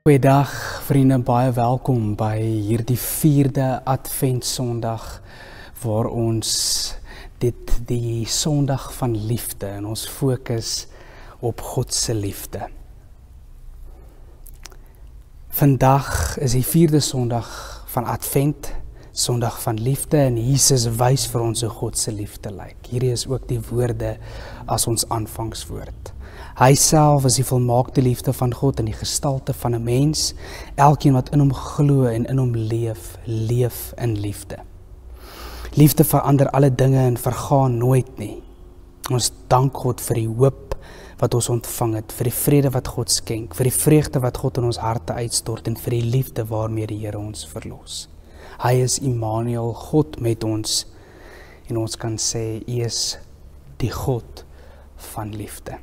Goeiedag vriende, baie welkom by hierdie 4de Adventsondag waar ons die Sondag van liefde en ons fokus op God se liefde. Vandag is die 4de Sondag van Advent, Sondag van liefde en Jesus wys vir ons hoe God se liefde lyk. Hierdie is ook die woorde as ons aanvangswoord. Hy self is die volmaakte liefde van God in die gestalte van 'n mens. Elkeen wat in hom glo en in hom leef, leef in liefde. Liefde verander alle dinge en vergaan nooit nie. Ons dank God vir die hoop wat ons ontvang het, vir die vrede wat God skenk, vir die vreugde wat God in ons harte uitstort en vir die liefde waarmee die Here ons verlos. Hy is Immanuel, God met ons, en ons kan sê, U is die God van liefde.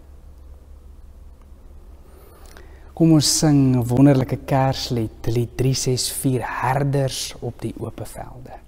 Kom ons sing 'n wonderlike Kerslied, lied 364, Herders op die ope velde.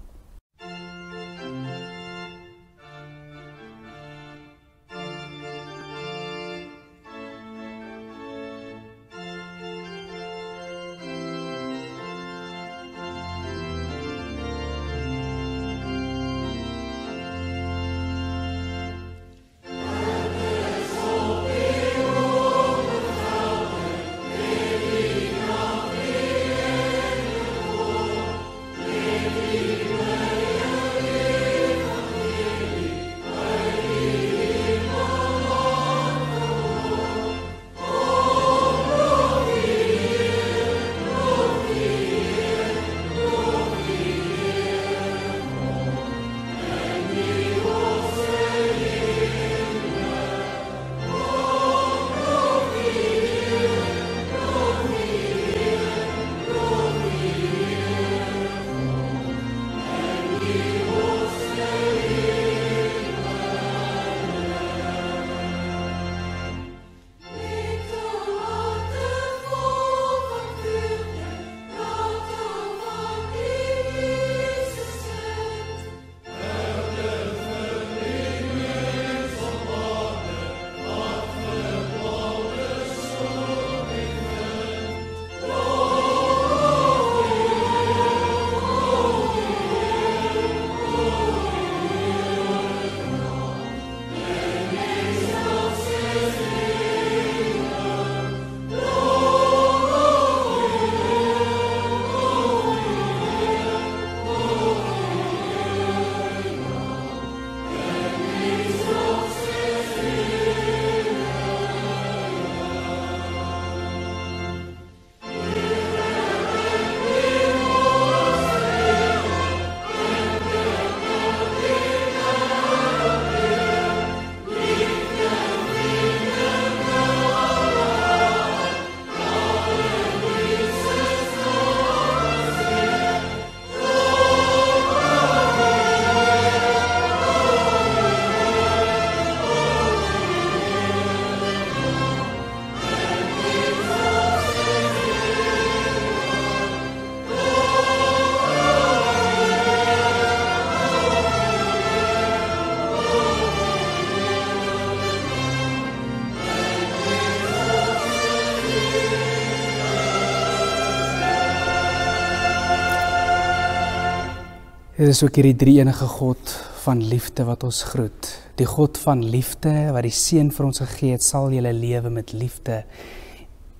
Dit is ook hierdie drie-enige God van liefde wat ons groet. Die God van liefde wat die Seun vir ons gegee het, sal julle lewe met liefde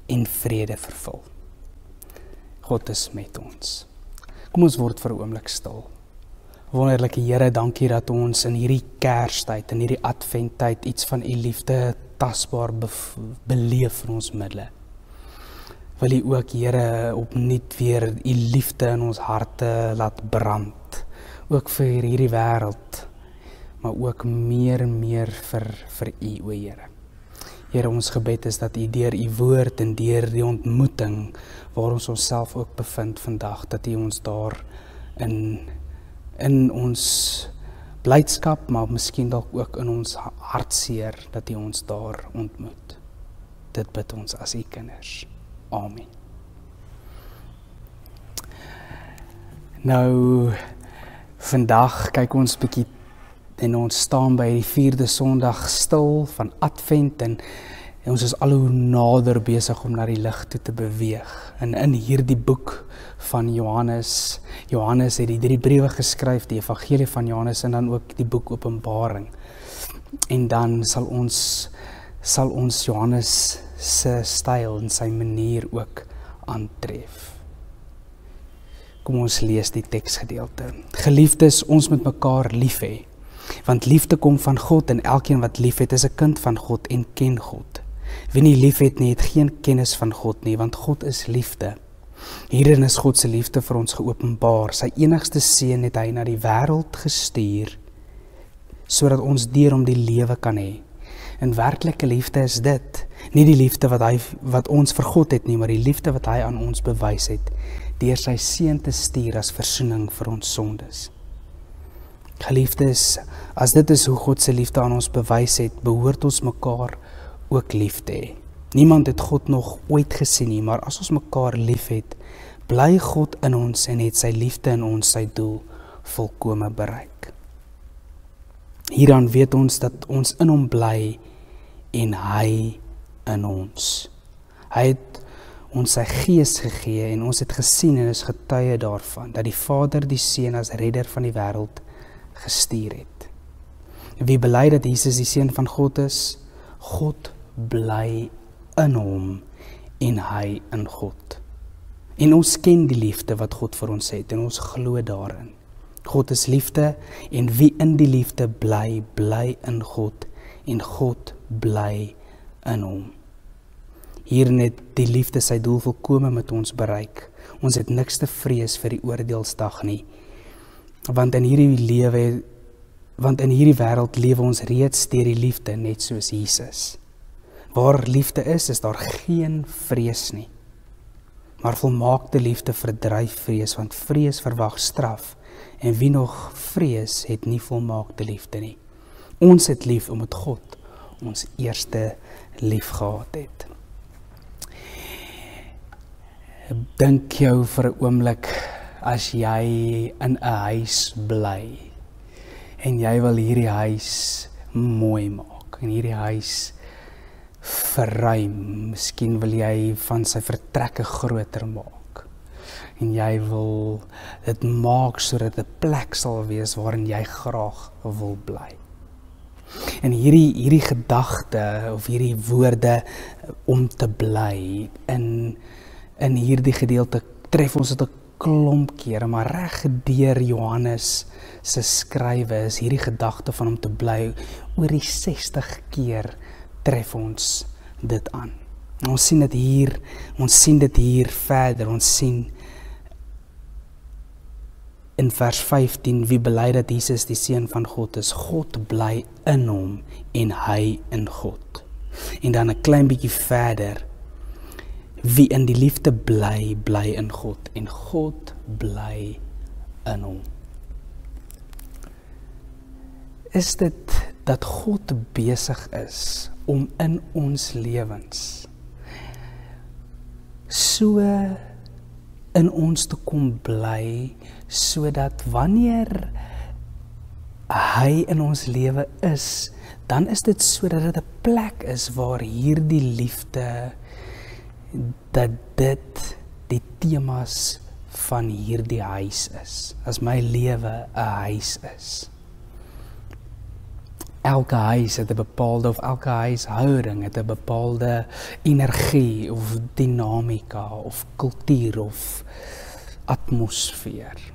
en vrede vervul. God is met ons. Kom ons word vir 'n oomblik stil. Wonderlike Here, dankie dat ons in hierdie Kerstyd, in hierdie Adventtyd iets van U liefde tasbaar beleef in ons middele. Wil U ook, Here, opnuut weer U liefde in ons harte laat brand. Ook vir hierdie wêreld, maar ook meer en meer vir U, o Here. Here, ons gebed is dat U deur U woord en deur die ontmoeting waar ons onsself ook bevind vandag, dat U ons daar in ons blydskap, maar miskien dalk ook in ons hartseer, dat U ons daar ontmoet. Dit bid ons as U kinders. Amen. Nou, vandag kyk ons bietjie en ons staan by die 4de Sondag stil van Advent en En ons is al hoe nader besig om na die lig toe te beweeg. En in hierdie boek van Johannes het die 3 briewe geskryf, die evangelie van Johannes en dan ook die boek Openbaring. En dan sal ons Johannes se styl en sy manier ook aantref. Kom ons lees die teksgedeelte. Geliefdes, ons moet mekaar lief hê, want liefde kom van God en elkeen wat lief het is 'n kind van God en ken God. Wie nie lief het nie, het geen kennis van God nie, want God is liefde. Hierin is God se liefde vir ons geopenbaar. Sy enigste seun het hy na die wêreld gestuur, sodat ons deur hom die lewe kan hê. En werklike liefde is dit, nie die liefde wat ons vir God het nie, maar die liefde wat hy aan ons bewys het, deur sy seun te stuur as versoening vir ons sondes. Geliefdes, as dit is hoe God se liefde aan ons bewys het, behoort ons mekaar ook lief te hê. Niemand het God nog ooit gesien nie, maar as ons mekaar lief het, bly God in ons en het sy liefde in ons sy doel volkome bereik. Hieraan weet ons dat ons in hom bly en hy in ons. Hy het ons sy gees gegee en ons het gesien en is getuie daarvan, dat die Vader die Seun as redder van die wêreld gestuur het. Wie bely dat Jesus die Seun van God is, God bly in hom en hy in God. En ons ken die liefde wat God vir ons het en ons glo daarin. God is liefde en wie in die liefde bly, bly in God en God bly in hom. Hierin het die liefde sy doel volkome met ons bereik. Ons het niks te vrees vir die oordeelsdag nie. Want in hierdie wêreld lewe ons reeds deur die liefde net soos Jesus. Waar liefde is daar geen vrees nie. Maar volmaakte liefde verdryf vrees, want vrees verwag straf. En wie nog vrees, het nie volmaakte liefde nie. Ons het lief omdat God ons eerste lief gehad het. Dink jou vir 'n oomblik as jy in 'n huis bly en jy wil hierdie huis mooi maak en hierdie huis verruim. Miskien wil jy van sy vertrekke groter maak en jy wil dit maak sodat dit 'n plek sal wees waarin jy graag wil bly. En hierdie gedagte of hierdie woorde om te bly in hierdie gedeelte tref ons dit 'n klomp kere, maar reg deur Johannes se skrywe is hierdie gedagte van om te bly oor die 60 keer tref ons dit aan. Ons sien dit hier verder, ons sien in vers 15, wie bely dat Jesus die Seun van God is, God bly in hom en hy in God. En dan 'n klein bietjie verder, wie in die liefde bly, bly in God en God bly in hom. Is dit dat God besig is om in ons lewens so in ons te kom bly, sodat wanneer hy in ons lewe is, dan is dit sodat dit 'n plek is waar hierdie liefde, dat dit die temas van hierdie huis is, as my lewe 'n huis is. Elke huis het 'n bepaalde, of elke huishouding het 'n bepaalde energie of dinamika of kultuur of atmosfeer.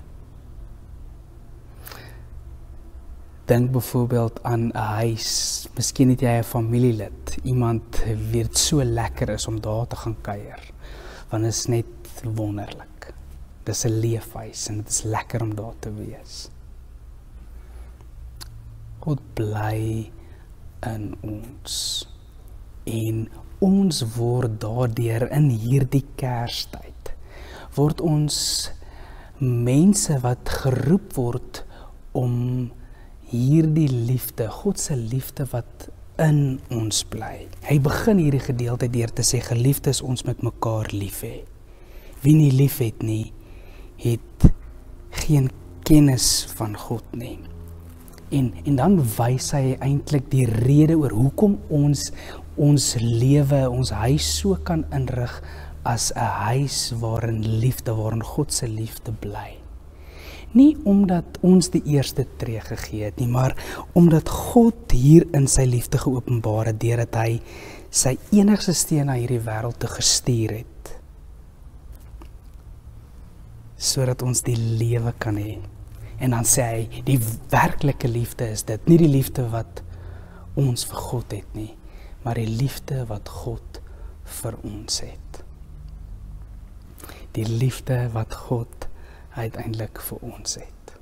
Dink byvoorbeeld aan 'n huis, miskien het jy 'n familielid, iemand wie dit so lekker is om daar te gaan kuier, want dit is net wonderlik. Dit is 'n leefhuis en dit is lekker om daar te wees. God bly in ons en ons word daardeur in hierdie Kerstyd, word ons mense wat geroep word om hierdie liefde, God se liefde wat in ons bly. Hy begin hierdie gedeelte deur te sê, geliefdes, ons moet mekaar lief hê. Wie nie lief het nie, het geen kennis van God nie. En dan wys hy eintlik die rede oor hoekom ons lewe, ons huis so kan inrig as 'n huis waarin liefde, waarin God se liefde bly. Nie omdat ons die eerste tree gegee het nie, maar omdat God hier in sy liefde geopenbaar het deurdat hy sy enigste seun na hierdie wêreld te gestuur het, sodat ons die lewe kan hê. En dan sê hy, die werklike liefde is dit, nie die liefde wat ons vir God het nie, maar die liefde wat God vir ons het. Die liefde wat God uiteindelik vir ons het.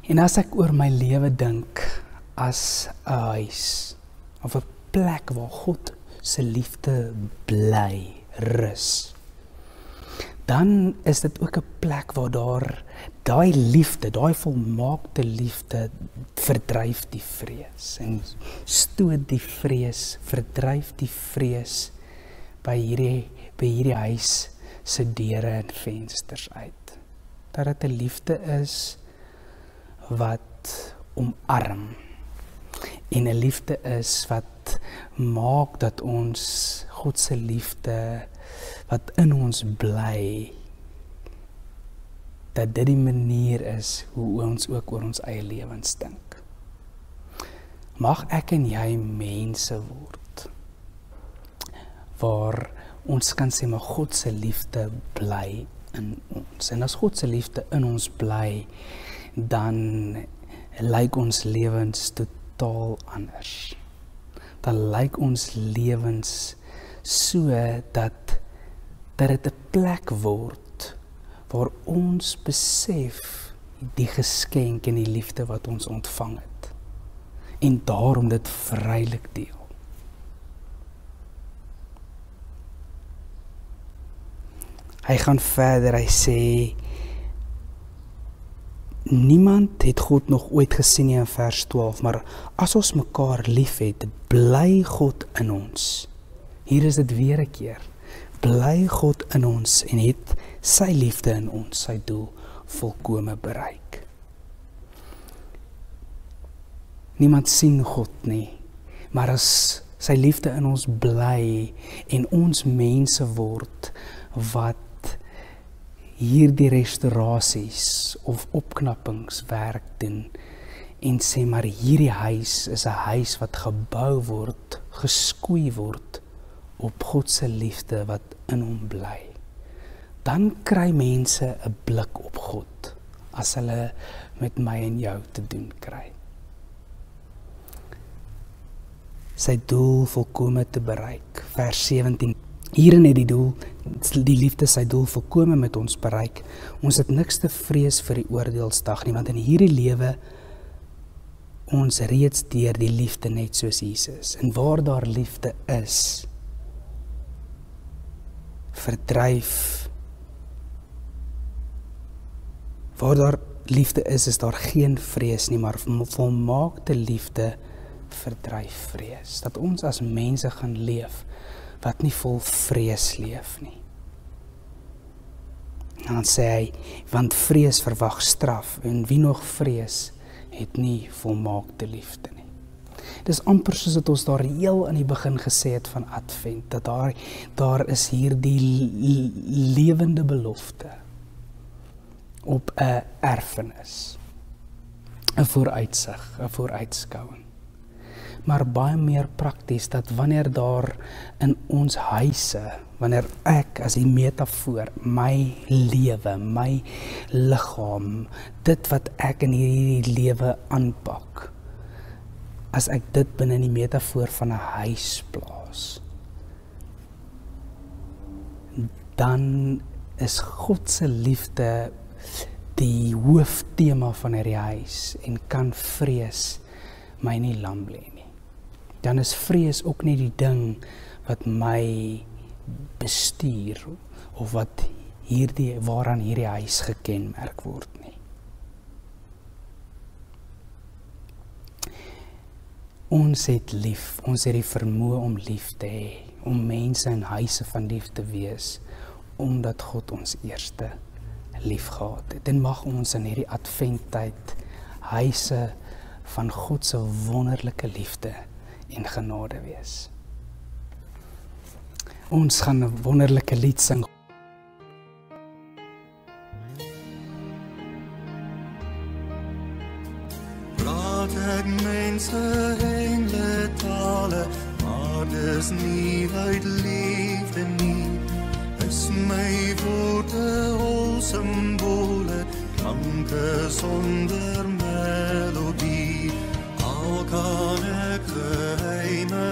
En as ek oor my lewe dink as 'n huis, of 'n plek waar God se liefde bly, rus, dan is dit ook 'n plek waar daai liefde, daai volmaakte liefde verdryf die vrees en stoot die vrees, verdryf die vrees by hierdie huis se deure en vensters uit. Dat dit 'n liefde is wat omarm en 'n liefde is wat maak dat ons God se liefde wat in ons bly, dat dit die manier is hoe ons ook oor ons eie lewens dink. Mag ek en jy mense word waar ons kan sê, maar God se liefde bly in ons. En as God se liefde in ons bly, dan lyk ons lewens totaal anders. Dan lyk ons lewens so dat dit 'n plek word waar ons besef die geskenk en die liefde wat ons ontvang het. En daarom dit vrylik deel. Hy gaan verder, hy sê, niemand het God nog ooit gesien nie in vers 12, maar as ons mekaar lief het, bly God in ons. Hier is dit weer 'n keer. Bly God in ons en het sy liefde in ons sy doel volkome bereik. Niemand sien God nie, maar as sy liefde in ons bly en ons mense word wat hierdie restaurasies of opknappingswerk doen en sê, maar hierdie huis is 'n huis wat gebou word, geskoei word op God se liefde wat in hom bly. Dan kry mense 'n blik op God as hulle met my en jou te doen kry. Sy doel volkome te bereik. Vers 17. Hierin het die liefde sy doel volkome met ons bereik. Ons het niks te vrees vir die oordeelsdag nie, want in hierdie lewe ons reeds deur die liefde net soos Jesus. En waar daar liefde is, verdryf. Waar daar liefde is daar geen vrees nie, maar volmaakte liefde verdryf vrees. Dat ons as mense gaan leef wat nie vol vrees leef nie. En dan sê hy, want vrees verwag straf, en wie nog vrees, het nie volmaakte liefde nie. Dis amper soos wat ons daar heel aan die begin gesê het van Advent, dat daar is hier die lewende belofte op 'n erfenis, 'n vooruitsig, 'n vooruitskouing. Maar baie meer prakties, dat wanneer daar in ons huise, wanneer ek as die metafoor, my lewe, my liggaam, dit wat ek in hierdie lewe aanpak, as ek dit binne die metafoor van 'n huis plaas, dan is God se liefde die hooftema van hierdie huis en kan vrees my nie lam lê nie. Dan is vrees ook nie die ding wat my bestuur of wat waaraan hierdie huis gekenmerk word nie. Ons het lief, ons het die vermoë om lief te hê, om mense in huise van lief te wees, omdat God ons eerste lief gehad het. En mag ons in hierdie adventtyd huise van God se wonderlike liefde en genade wees. Ons gaan 'n wonderlike lied sing. Praat ek mense engele tale, maar dis nie uit liefde nie. Is my woorde al symbole, klanke sonder melodie. Al kan ek geheime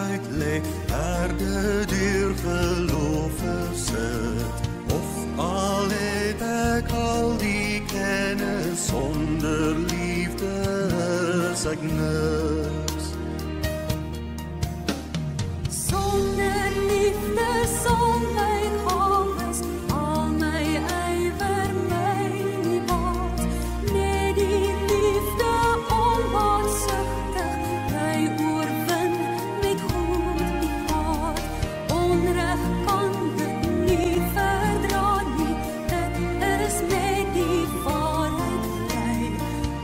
uitleg, herde deur geloof versit. Of al het ek al die kennis, sonder liefde is ek niks. Sonder liefde sal my gawes, al my ywer my nie baat. Net die liefde onbaatsigtig, my oorwin met God die kwaad. Onreg kan dit nie verdra nie, dit is net die waarheid bly.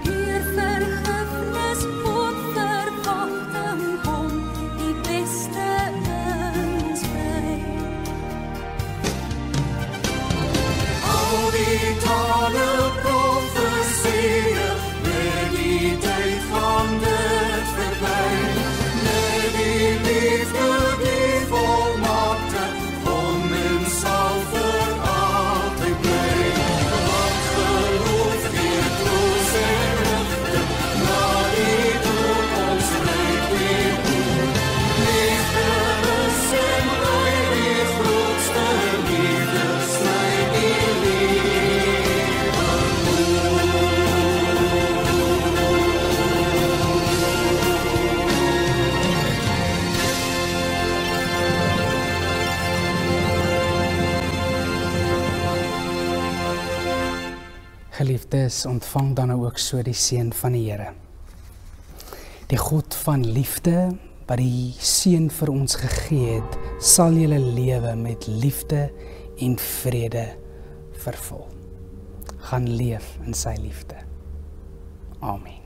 Deur vergifnis tot verwagting kom die beste in ons bly. Al die tale profesieë, net die tyd van dit verby. Net die liefde die volmaakte, kom en sal vir altyd bly. Want geloof die troos en rigting, na die toekoms ryk weer toe. Liefde is en bly die grootste liefde, sny die lewe oop. Geliefdes, ontvang dan ook so die seën van die Here. Die God van liefde, wat die seën vir ons gegee het, sal julle lewe met liefde en vrede vervul. Gaan leef in sy liefde. Amen.